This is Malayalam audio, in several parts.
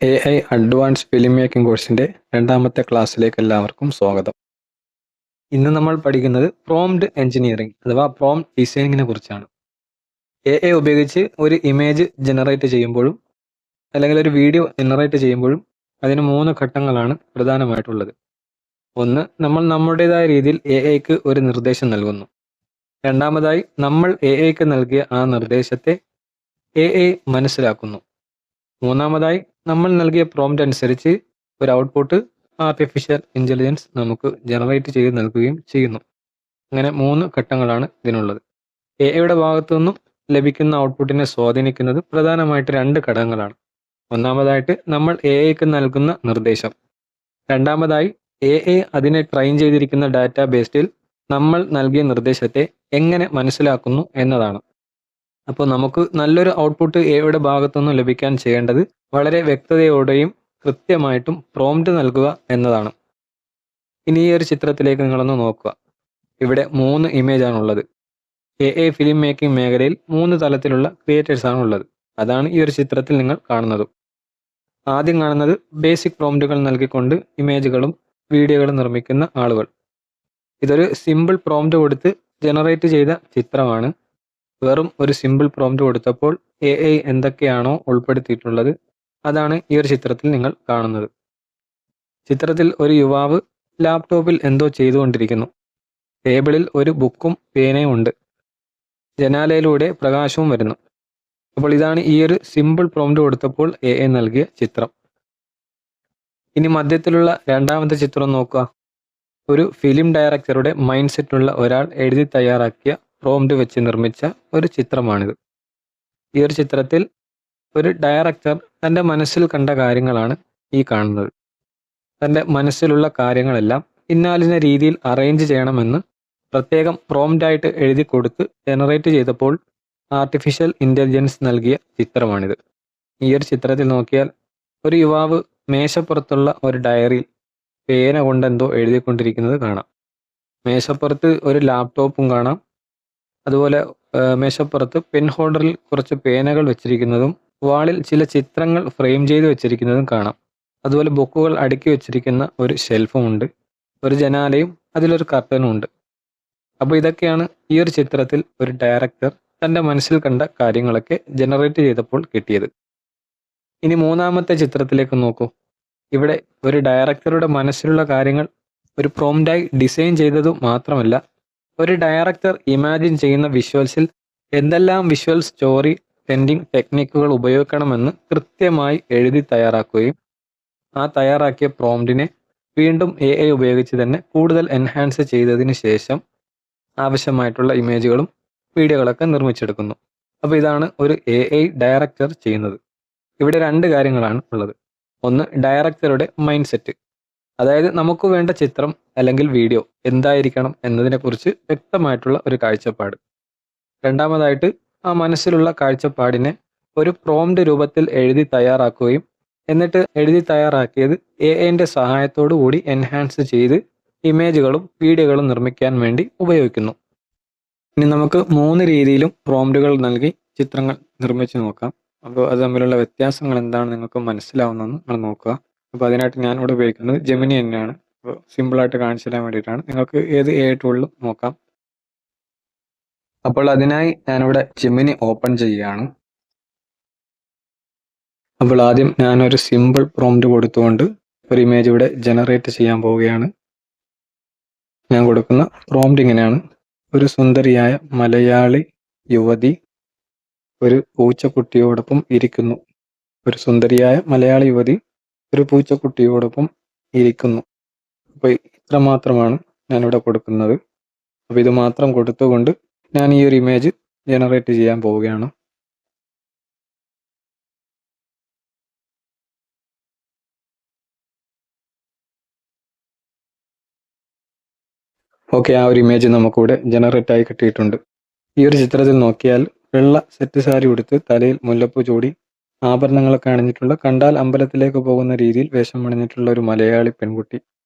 AI അഡ്വാൻസ് ഫിലിം മേക്കിംഗ് കോഴ്സിന്റെ രണ്ടാമത്തെ ക്ലാസ്സിലേക്ക് എല്ലാവർക്കും സ്വാഗതം. ഇന്ന് നമ്മൾ പഠിക്കുന്നത് പ്രോംപ്റ്റ് എഞ്ചിനീയറിംഗ് അഥവാ പ്രോംപ്റ്റ് ഡിസൈനിങ്ങിനെ കുറിച്ചാണ്. AI ഉപയോഗിച്ച് ഒരു ഇമേജ് ജനറേറ്റ് ചെയ്യുമ്പോഴും അല്ലെങ്കിൽ ഒരു വീഡിയോ ജനറേറ്റ് ചെയ്യുമ്പോഴും അതിന് 3 ഘട്ടങ്ങളാണ് പ്രധാനമായിട്ടുള്ളത്. ഒന്ന്, നമ്മൾ നമ്മുടേതായ രീതിയിൽ AIക്ക് ഒരു നിർദ്ദേശം നൽകുന്നു. രണ്ടാമതായി, നമ്മൾ AIക്ക് നൽകിയ ആ നിർദ്ദേശത്തെ AI മനസ്സിലാക്കുന്നു. മൂന്നാമതായി, നമ്മൾ നൽകിയ പ്രോംപ്റ്റ് അനുസരിച്ച് ഒരു ഔട്ട്പുട്ട് ആർട്ടിഫിഷ്യൽ ഇൻ്റലിജൻസ് നമുക്ക് ജനറേറ്റ് ചെയ്ത് നൽകുകയും ചെയ്യുന്നു. അങ്ങനെ 3 ഘട്ടങ്ങളാണ് ഇതിനുള്ളത്. AIയുടെ ഭാഗത്തു നിന്നും ലഭിക്കുന്ന ഔട്ട്പുട്ടിനെ സ്വാധീനിക്കുന്നത് പ്രധാനമായിട്ട് 2 ഘടകങ്ങളാണ്. ഒന്നാമതായിട്ട് നമ്മൾ AIക്ക് നൽകുന്ന നിർദ്ദേശം. രണ്ടാമതായി, AI അതിനെ ട്രെയിൻ ചെയ്തിരിക്കുന്ന ഡാറ്റാ ബേസിൽ നമ്മൾ നൽകിയ നിർദ്ദേശത്തെ എങ്ങനെ മനസ്സിലാക്കുന്നു എന്നതാണ്. അപ്പോൾ നമുക്ക് നല്ലൊരു ഔട്ട്പുട്ട് AIയുടെ ഭാഗത്തു നിന്നും ലഭിക്കാൻ ചെയ്യേണ്ടത് വളരെ വ്യക്തതയോടെയും കൃത്യമായിട്ടും പ്രോംപ്റ്റ് നൽകുക എന്നതാണ്. ഇനി ഈ ഒരു ചിത്രത്തിലേക്ക് നിങ്ങളൊന്ന് നോക്കുക. ഇവിടെ 3 ഇമേജ് ആണുള്ളത്. AI ഫിലിം മേക്കിംഗ് മേഖലയിൽ 3 തലത്തിലുള്ള ക്രിയേറ്റേഴ്സ് ആണ് ഉള്ളത്. അതാണ് ഈ ഒരു ചിത്രത്തിൽ നിങ്ങൾ കാണുന്നത്. ആദ്യം കാണുന്നത് ബേസിക് പ്രോംപ്റ്റുകൾ നൽകിക്കൊണ്ട് ഇമേജുകളും വീഡിയോകളും നിർമ്മിക്കുന്ന ആളുകൾ. ഇതൊരു സിമ്പിൾ പ്രോംപ്റ്റ് കൊടുത്ത് ജനറേറ്റ് ചെയ്ത ചിത്രമാണ്. വെറും ഒരു സിമ്പിൾ പ്രോംപ്റ്റ് കൊടുത്തപ്പോൾ AI എന്തൊക്കെയാണോ ഉൾപ്പെടുത്തിയിട്ടുള്ളത് അതാണ് ഈ ഒരു ചിത്രത്തിൽ നിങ്ങൾ കാണുന്നത്. ചിത്രത്തിൽ ഒരു യുവാവ് ലാപ്ടോപ്പിൽ എന്തോ ചെയ്തുകൊണ്ടിരിക്കുന്നു. ടേബിളിൽ ഒരു ബുക്കും പേനയും ഉണ്ട്. ജനാലയിലൂടെ പ്രകാശവും വരുന്നു. അപ്പോൾ ഇതാണ് ഈ ഒരു സിമ്പിൾ പ്രോംപ്റ്റ് കൊടുത്തപ്പോൾ AI നൽകിയ ചിത്രം. ഇനി മധ്യത്തിലുള്ള രണ്ടാമത്തെ ചിത്രം നോക്കുക. ഒരു ഫിലിം ഡയറക്ടറുടെ മൈൻഡ് സെറ്റുള്ള ഒരാൾ എഴുതി തയ്യാറാക്കിയ പ്രോംപ്റ്റ് വെച്ച് നിർമ്മിച്ച ഒരു ചിത്രമാണിത്. ഈ ഒരു ചിത്രത്തിൽ ഒരു ഡയറക്ടർ തൻ്റെ മനസ്സിൽ കണ്ട കാര്യങ്ങളാണ് ഈ കാണുന്നത്. തൻ്റെ മനസ്സിലുള്ള കാര്യങ്ങളെല്ലാം ഇന്നാലിന രീതിയിൽ അറേഞ്ച് ചെയ്യണമെന്ന് പ്രത്യേകം പ്രോംപ്റ്റായിട്ട് എഴുതി കൊടുത്ത് ജനറേറ്റ് ചെയ്തപ്പോൾ ആർട്ടിഫിഷ്യൽ ഇൻ്റലിജൻസ് നൽകിയ ചിത്രമാണിത്. ഈ ഒരു ചിത്രത്തിൽ നോക്കിയാൽ ഒരു യുവാവ് മേശപ്പുറത്തുള്ള ഒരു ഡയറിയിൽ പേന കൊണ്ടെന്തോ എഴുതിക്കൊണ്ടിരിക്കുന്നത് കാണാം. മേശപ്പുറത്ത് ഒരു ലാപ്ടോപ്പും കാണാം. അതുപോലെ മേശപ്പുറത്ത് പെൻ ഹോൾഡറിൽ കുറച്ച് പേനകൾ വെച്ചിരിക്കുന്നതും വാളിൽ ചില ചിത്രങ്ങൾ ഫ്രെയിം ചെയ്ത് വെച്ചിരിക്കുന്നതും കാണാം. അതുപോലെ ബുക്കുകൾ അടുക്കി വെച്ചിരിക്കുന്ന ഒരു ഷെൽഫും ഉണ്ട്. ഒരു ജനാലയും അതിലൊരു കർട്ടനും ഉണ്ട്. അപ്പോൾ ഇതൊക്കെയാണ് ഈ ഒരു ചിത്രത്തിൽ ഒരു ഡയറക്ടർ തൻ്റെ മനസ്സിൽ കണ്ട കാര്യങ്ങളൊക്കെ ജനറേറ്റ് ചെയ്തപ്പോൾ കിട്ടിയത്. ഇനി മൂന്നാമത്തെ ചിത്രത്തിലേക്ക് നോക്കൂ. ഇവിടെ ഒരു ഡയറക്ടറുടെ മനസ്സിലുള്ള കാര്യങ്ങൾ ഒരു പ്രോംപ്റ്റായി ഡിസൈൻ ചെയ്തതു മാത്രമല്ല, ഒരു ഡയറക്ടർ ഇമാജിൻ ചെയ്യുന്ന വിഷ്വൽസിൽ എന്തെല്ലാം വിഷ്വൽ സ്റ്റോറി ടെല്ലിംഗ് ടെക്നിക്കുകൾ ഉപയോഗിക്കണമെന്ന് കൃത്യമായി എഴുതി തയ്യാറാക്കുകയും ആ തയ്യാറാക്കിയ പ്രോംപ്റ്റിനെ വീണ്ടും AI ഉപയോഗിച്ച് തന്നെ കൂടുതൽ എൻഹാൻസ് ചെയ്തതിന് ശേഷം ആവശ്യമായിട്ടുള്ള ഇമേജുകളും വീഡിയോകളൊക്കെ നിർമ്മിച്ചെടുക്കുന്നു. അപ്പോൾ ഇതാണ് ഒരു AI ഡയറക്ടർ ചെയ്യുന്നത്. ഇവിടെ 2 കാര്യങ്ങളാണ് ഉള്ളത്. ഒന്ന്, ഡയറക്ടറുടെ മൈൻഡ് സെറ്റ്. അതായത് നമുക്ക് വേണ്ട ചിത്രം അല്ലെങ്കിൽ വീഡിയോ എന്തായിരിക്കണം എന്നതിനെക്കുറിച്ച് വ്യക്തമായിട്ടുള്ള ഒരു കാഴ്ചപ്പാട്. രണ്ടാമതായിട്ട്, ആ മനസ്സിലുള്ള കാഴ്ചപ്പാടിനെ ഒരു പ്രോംപ്റ്റ് രൂപത്തിൽ എഴുതി തയ്യാറാക്കുകയും എന്നിട്ട് എഴുതി തയ്യാറാക്കിയത് AIൻ്റെ സഹായത്തോടു കൂടി എൻഹാൻസ് ചെയ്ത് ഇമേജുകളും വീഡിയോകളും നിർമ്മിക്കാൻ വേണ്ടി ഉപയോഗിക്കുന്നു. ഇനി നമുക്ക് 3 രീതിയിലും പ്രോംപ്റ്റുകൾ നൽകി ചിത്രങ്ങൾ നിർമ്മിച്ച് നോക്കാം. അപ്പോൾ അത് തമ്മിലുള്ള വ്യത്യാസങ്ങൾ എന്താണ് നിങ്ങൾക്ക് മനസ്സിലാവുന്നതെന്ന് നിങ്ങൾ നോക്കുക. അപ്പോൾ അതിനായിട്ട് ഞാനിവിടെ ഉപയോഗിക്കുന്നത് ജെമിനി തന്നെയാണ്. അപ്പോൾ സിമ്പിളായിട്ട് കാണിച്ചു തരാൻ വേണ്ടിയിട്ടാണ്. നിങ്ങൾക്ക് ഏത് AI ടൂളിലും നോക്കാം. അപ്പോൾ അതിനായി ഞാനിവിടെ ജെമിനി ഓപ്പൺ ചെയ്യുകയാണ്. അപ്പോൾ ആദ്യം ഞാനൊരു സിമ്പിൾ പ്രോംപ്റ്റ് കൊടുത്തുകൊണ്ട് ഒരു ഇമേജ് ഇവിടെ ജനറേറ്റ് ചെയ്യാൻ പോവുകയാണ്. ഞാൻ കൊടുക്കുന്ന പ്രോംപ്റ്റ് ഇങ്ങനെയാണ്: ഒരു സുന്ദരിയായ മലയാളി യുവതി ഒരു പൂച്ചക്കുട്ടിയോടൊപ്പം ഇരിക്കുന്നു. ഒരു സുന്ദരിയായ മലയാളി യുവതി ഒരു പൂച്ചക്കുട്ടിയോടൊപ്പം ഇരിക്കുന്നു. അപ്പോൾ ഇത്ര മാത്രമാണ് ഞാനിവിടെ കൊടുക്കുന്നത്. അപ്പോൾ ഇത് മാത്രം കൊടുത്തുകൊണ്ട് ഞാൻ ഈ ഒരു ഇമേജ് ജനറേറ്റ് ചെയ്യാൻ പോവുകയാണ്. ഓക്കെ, ആ ഒരു ഇമേജ് നമുക്കിവിടെ ജനറേറ്റ് ആയി കിട്ടിയിട്ടുണ്ട്. ഈ ഒരു ചിത്രത്തിൽ നോക്കിയാൽ വെള്ള സെറ്റ് സാരി ഉടുത്ത് തലയിൽ മുല്ലപ്പൂ ചൂടി ആഭരണങ്ങളൊക്കെ അണിഞ്ഞിട്ടുള്ള, കണ്ടാൽ അമ്പലത്തിലേക്ക് പോകുന്ന രീതിയിൽ വേഷം അണിഞ്ഞിട്ടുള്ള ഒരു മലയാളി പെൺകുട്ടി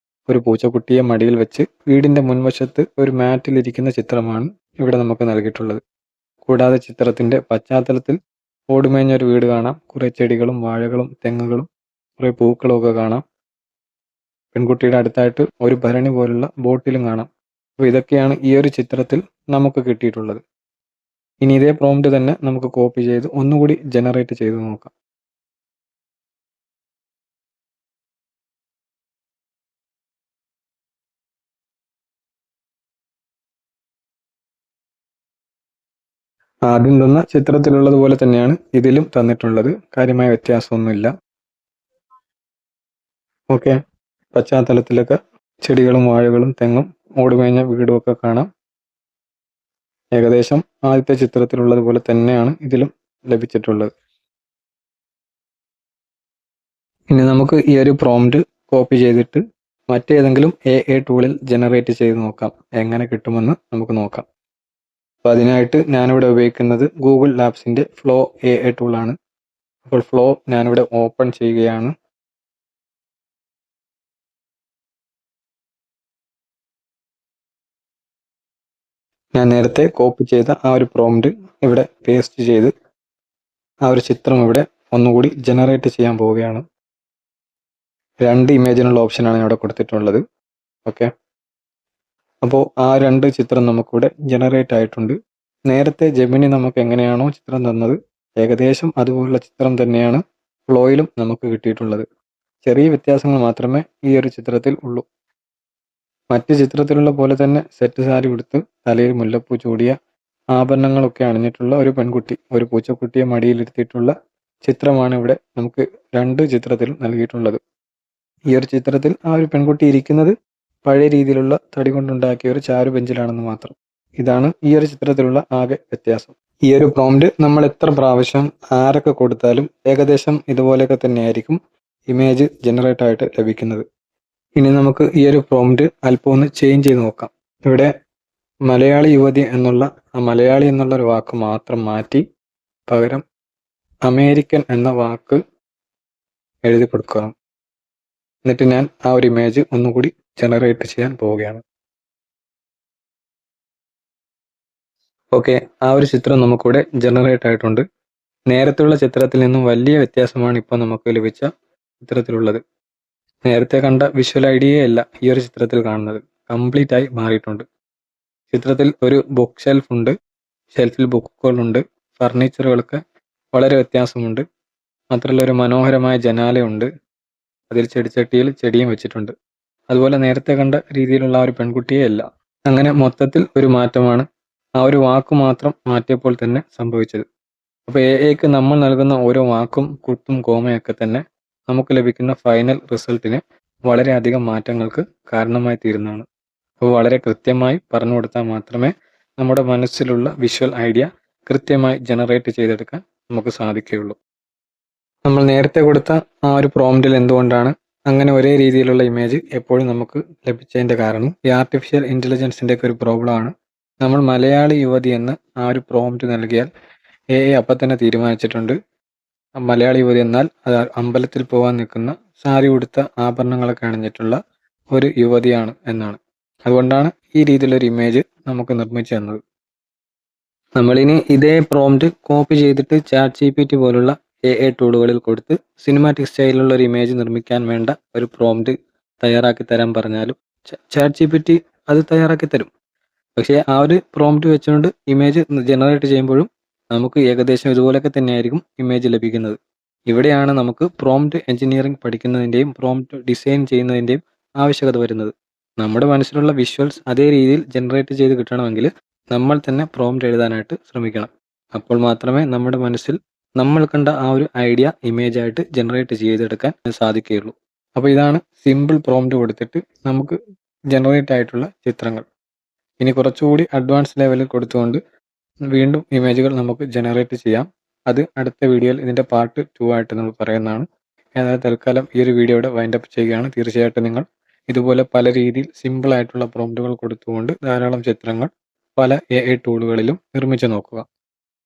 ഒരു പൂച്ചക്കുട്ടിയെ മടിയിൽ വെച്ച് വീടിൻ്റെ മുൻവശത്ത് ഒരു മാറ്റിലിരിക്കുന്ന ചിത്രമാണ് ഇവിടെ നമുക്ക് നൽകിയിട്ടുള്ളത്. കൂടാതെ ചിത്രത്തിൻ്റെ പശ്ചാത്തലത്തിൽ ഓടുമേഞ്ഞ ഒരു വീട് കാണാം. കുറേ ചെടികളും വാഴകളും തെങ്ങുകളും കുറേ പൂക്കളമൊക്കെ കാണാം. പെൺകുട്ടിയുടെ അടുത്തായിട്ട് ഒരു ഭരണി പോലുള്ള ബോട്ടിലും കാണാം. അപ്പോൾ ഇതൊക്കെയാണ് ഈ ഒരു ചിത്രത്തിൽ നമുക്ക് കിട്ടിയിട്ടുള്ളത്. ഇനി ഇതേ പ്രോംപ്റ്റ് തന്നെ നമുക്ക് കോപ്പി ചെയ്ത് ഒന്നുകൂടി ജനറേറ്റ് ചെയ്ത് നോക്കാം. ആദ്യം തന്ന ചിത്രത്തിലുള്ളത് പോലെ തന്നെയാണ് ഇതിലും തന്നിട്ടുള്ളത്. കാര്യമായ വ്യത്യാസമൊന്നുമില്ല. ഓക്കെ, പശ്ചാത്തലത്തിലൊക്കെ ചെടികളും വാഴകളും തെങ്ങും ഓടുമേഞ്ഞ വീടുമൊക്കെ കാണാം. ഏകദേശം ആദ്യത്തെ ചിത്രത്തിലുള്ളത് പോലെ തന്നെയാണ് ഇതിലും ലഭിച്ചിട്ടുള്ളത്. ഇനി നമുക്ക് ഈ ഒരു പ്രോംപ്റ്റ് കോപ്പി ചെയ്തിട്ട് മറ്റേതെങ്കിലും AI ടൂളിൽ ജനറേറ്റ് ചെയ്ത് നോക്കാം. എങ്ങനെ കിട്ടുമെന്ന് നമുക്ക് നോക്കാം. അപ്പോൾ അതിനായിട്ട് ഞാനിവിടെ ഉപയോഗിക്കുന്നത് ഗൂഗിൾ ലാബ്സിൻ്റെ ഫ്ലോ AI ടൂളാണ്. അപ്പോൾ ഫ്ലോ ഞാനിവിടെ ഓപ്പൺ ചെയ്യുകയാണ്. ഞാൻ നേരത്തെ കോപ്പി ചെയ്ത ആ ഒരു പ്രോംപ്റ്റ് ഇവിടെ പേസ്റ്റ് ചെയ്ത് ആ ഒരു ചിത്രം ഇവിടെ ഒന്നുകൂടി ജനറേറ്റ് ചെയ്യാൻ പോവുകയാണ്. 2 ഇമേജിനുള്ള ഓപ്ഷനാണ് ഇവിടെ കൊടുത്തിട്ടുള്ളത്. ഓക്കെ, അപ്പോൾ ആ 2 ചിത്രം നമുക്കിവിടെ ജനറേറ്റ് ആയിട്ടുണ്ട്. നേരത്തെ ജെമിനി നമുക്ക് എങ്ങനെയാണോ ചിത്രം തന്നത് ഏകദേശം അതുപോലുള്ള ചിത്രം തന്നെയാണ് ഫ്ലോയിലും നമുക്ക് കിട്ടിയിട്ടുള്ളത്. ചെറിയ വ്യത്യാസങ്ങൾ മാത്രമേ ഈ ഒരു ചിത്രത്തിൽ ഉള്ളൂ. മറ്റ് ചിത്രത്തിലുള്ള പോലെ തന്നെ സെറ്റ് സാരി ഉടുത്ത് തലയിൽ മുല്ലപ്പൂ ചൂടിയ ആഭരണങ്ങളൊക്കെ അണിഞ്ഞിട്ടുള്ള ഒരു പെൺകുട്ടി, ഒരു പൂച്ചക്കുട്ടിയെ മടിയിലിരുത്തിയിട്ടുള്ള ചിത്രമാണ് ഇവിടെ നമുക്ക് 2 ചിത്രത്തിലും നൽകിയിട്ടുള്ളത്. ഈ ഒരു ചിത്രത്തിൽ ആ ഒരു പെൺകുട്ടി ഇരിക്കുന്നത് പഴയ രീതിയിലുള്ള തടി കൊണ്ടുണ്ടാക്കിയ ഒരു ചാരു ബെഞ്ചിലാണെന്ന് മാത്രം. ഇതാണ് ഈ ഒരു ചിത്രത്തിലുള്ള ആകെ വ്യത്യാസം. ഈ ഒരു പ്രോംപ്റ്റ് നമ്മൾ എത്ര പ്രാവശ്യം ആരൊക്കെ കൊടുത്താലും ഏകദേശം ഇതുപോലെയൊക്കെ തന്നെയായിരിക്കും ഇമേജ് ജനറേറ്റ് ആയിട്ട് ലഭിക്കുന്നത്. ഇനി നമുക്ക് ഈ ഒരു പ്രോംപ്റ്റ് അല്പം ഒന്ന് ചേഞ്ച് ചെയ്ത് നോക്കാം. ഇവിടെ മലയാളി യുവതി എന്നുള്ള മലയാളി എന്നുള്ള ഒരു വാക്ക് മാത്രം മാറ്റി പകരം അമേരിക്കൻ എന്ന വാക്ക് എഴുതി കൊടുക്കുക. എന്നിട്ട് ഞാൻ ആ ഒരു ഇമേജ് ഒന്നുകൂടി ജനറേറ്റ് ചെയ്യാൻ പോവുകയാണ്. ഓക്കെ, ആ ഒരു ചിത്രം നമുക്കിവിടെ ജനറേറ്റ് ആയിട്ടുണ്ട്. നേരത്തെയുള്ള ചിത്രത്തിൽ നിന്നും വലിയ വ്യത്യാസമാണ് ഇപ്പോൾ നമുക്ക് ലഭിച്ച ചിത്രത്തിലുള്ളത്. നേരത്തെ കണ്ട വിഷ്വൽ ഐഡിയയേ അല്ല ഈ ഒരു ചിത്രത്തിൽ കാണുന്നത്. കംപ്ലീറ്റ് ആയി മാറിയിട്ടുണ്ട്. ചിത്രത്തിൽ ഒരു ബുക്ക് ഷെൽഫ് ഉണ്ട്. ഷെൽഫിൽ ബുക്കുകളുണ്ട്. ഫർണിച്ചറുകൾക്ക് വളരെ വ്യത്യാസമുണ്ട്. മാത്രമല്ല ഒരു മനോഹരമായ ജനാലയുണ്ട്. അതിൽ ചെടിച്ചട്ടിയിൽ ചെടിയും വെച്ചിട്ടുണ്ട്. അതുപോലെ നേരത്തെ കണ്ട രീതിയിലുള്ള ആ ഒരു പെൺകുട്ടിയേ അല്ല. അങ്ങനെ മൊത്തത്തിൽ ഒരു മാറ്റമാണ് ആ ഒരു വാക്ക് മാത്രം മാറ്റിയപ്പോൾ തന്നെ സംഭവിച്ചത്. അപ്പോൾ AIക്ക് നമ്മൾ നൽകുന്ന ഓരോ വാക്കും കുത്തും കോമയൊക്കെ തന്നെ നമുക്ക് ലഭിക്കുന്ന ഫൈനൽ റിസൾട്ടിന് വളരെയധികം മാറ്റങ്ങൾക്ക് കാരണമായി തീരുന്നതാണ്. അപ്പോൾ വളരെ കൃത്യമായി പറഞ്ഞു കൊടുത്താൽ മാത്രമേ നമ്മുടെ മനസ്സിലുള്ള വിഷ്വൽ ഐഡിയ കൃത്യമായി ജനറേറ്റ് ചെയ്തെടുക്കാൻ നമുക്ക് സാധിക്കുകയുള്ളൂ. നമ്മൾ നേരത്തെ കൊടുത്ത ആ ഒരു പ്രോംപ്റ്റിൽ എന്തുകൊണ്ടാണ് അങ്ങനെ ഒരേ രീതിയിലുള്ള ഇമേജ് എപ്പോഴും നമുക്ക് ലഭിച്ചതിൻ്റെ കാരണം ഈ ആർട്ടിഫിഷ്യൽ ഇൻ്റലിജൻസിൻ്റെ ഒക്കെ ഒരു പ്രോബ്ലമാണ്. നമ്മൾ മലയാളി യുവതി എന്ന് ആ ഒരു പ്രോംപ്റ്റ് നൽകിയാൽ AI അപ്പം തന്നെ തീരുമാനിച്ചിട്ടുണ്ട് മലയാളി യുവതി എന്നാൽ അത് അമ്പലത്തിൽ പോകാൻ നിൽക്കുന്ന സാരി ഉടുത്ത ആഭരണങ്ങളൊക്കെ അണിഞ്ഞിട്ടുള്ള ഒരു യുവതിയാണ് എന്നാണ്. അതുകൊണ്ടാണ് ഈ രീതിയിലൊരു ഇമേജ് നമുക്ക് നിർമ്മിച്ചു തന്നത്. നമ്മളിനി ഇതേ പ്രോംപ്റ്റ് കോപ്പി ചെയ്തിട്ട് ChatGPT പോലുള്ള AI ടൂളുകളിൽ കൊടുത്ത് സിനിമാറ്റിക് സ്റ്റൈലിലുള്ള ഒരു ഇമേജ് നിർമ്മിക്കാൻ വേണ്ട ഒരു പ്രോംപ്റ്റ് തയ്യാറാക്കി തരാൻ പറഞ്ഞാലും ChatGPT അത് തയ്യാറാക്കി തരും. പക്ഷേ ആ ഒരു പ്രോംപ്റ്റ് വെച്ചുകൊണ്ട് ഇമേജ് ജനറേറ്റ് ചെയ്യുമ്പോഴും നമുക്ക് ഏകദേശം ഇതുപോലെയൊക്കെ തന്നെയായിരിക്കും ഇമേജ് ലഭിക്കുന്നത്. ഇവിടെയാണ് നമുക്ക് പ്രോംപ്റ്റ് എഞ്ചിനീയറിംഗ് പഠിക്കുന്നതിൻ്റെയും പ്രോംപ്റ്റ് ഡിസൈൻ ചെയ്യുന്നതിൻ്റെയും ആവശ്യകത വരുന്നത്. നമ്മുടെ മനസ്സിലുള്ള വിഷ്വൽസ് അതേ രീതിയിൽ ജനറേറ്റ് ചെയ്ത് കിട്ടണമെങ്കിൽ നമ്മൾ തന്നെ പ്രോംപ്റ്റ് എഴുതാനായിട്ട് ശ്രമിക്കണം. അപ്പോൾ മാത്രമേ നമ്മുടെ മനസ്സിൽ നമ്മൾ കണ്ട ആ ഒരു ഐഡിയ ഇമേജായിട്ട് ജനറേറ്റ് ചെയ്തെടുക്കാൻ സാധിക്കുകയുള്ളൂ. അപ്പോൾ ഇതാണ് സിമ്പിൾ പ്രോംപ്റ്റ് കൊടുത്തിട്ട് നമുക്ക് ജനറേറ്റ് ആയിട്ടുള്ള ചിത്രങ്ങൾ. ഇനി കുറച്ചുകൂടി അഡ്വാൻസ് ലെവലിൽ കൊടുത്തുകൊണ്ട് വീണ്ടും ഇമേജുകൾ നമുക്ക് ജനറേറ്റ് ചെയ്യാം. അത് അടുത്ത വീഡിയോയിൽ ഇതിൻ്റെ പാർട്ട് 2 ആയിട്ട് നമ്മൾ പറയുന്നതാണ്. എന്നാൽ തൽക്കാലം ഈ ഒരു വീഡിയോ ഇവിടെ വൈൻഡ് അപ്പ് ചെയ്യുകയാണ്. തീർച്ചയായിട്ടും നിങ്ങൾ ഇതുപോലെ പല രീതിയിൽ സിമ്പിൾ ആയിട്ടുള്ള പ്രോംപ്റ്റുകൾ കൊടുത്തുകൊണ്ട് ധാരാളം ചിത്രങ്ങൾ പല AI ടൂളുകളിലും നിർമ്മിച്ചു നോക്കുക.